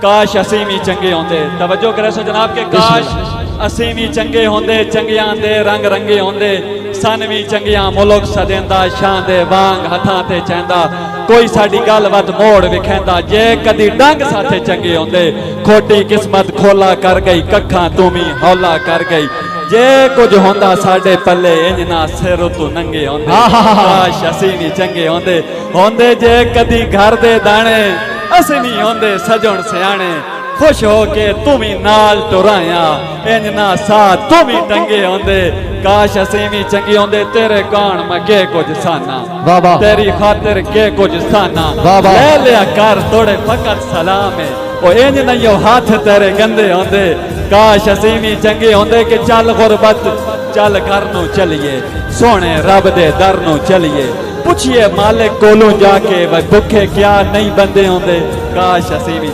काश असीं भी चंगे होंदे। तवज्जो करे सो जनाब के काश असीं भी चंगे होंदे, चंगियां दे रंग रंगे होंदे, सन भी चंगियां मुल्क सदेंदा, शां दे वांग हथां ते चैंदा, कोई साडी गल वत मोड़ विखैंदा। जे कदी डंग साथे चंगे होंदे, खोटी किस्मत खोला कर गई, कखां तू भी हौला कर गई। जे कुछ होंदा साडे पल्ले इंज ना सिर तू नंगे होंदे। काश असीं भी चंगे होंदे, होंदे जे कदी घर दे दाणे, असीं भी होंदे सजण सियाणे, खुश हो के तू भी नाल टुराया, इंज ना सा तू भी टंगे होंदे। काश असीं भी चंगे होंदे, तेरे कान मैं के कुछ साना, तेरी खातिर के कुछ साना, ले लिया कर थोड़े फकत सलाम है, ओ इंज नहीं हाथ तेरे गंदे होंदे। काश असीं भी चंगे होंदे कि चल गुरबत चल घर नू चलिए, सोने रब दे दर नू चलिए, पुछिए मालिक कोलों जाके वे भुखे क्या नहीं बंदे होंदे। काश असीं भी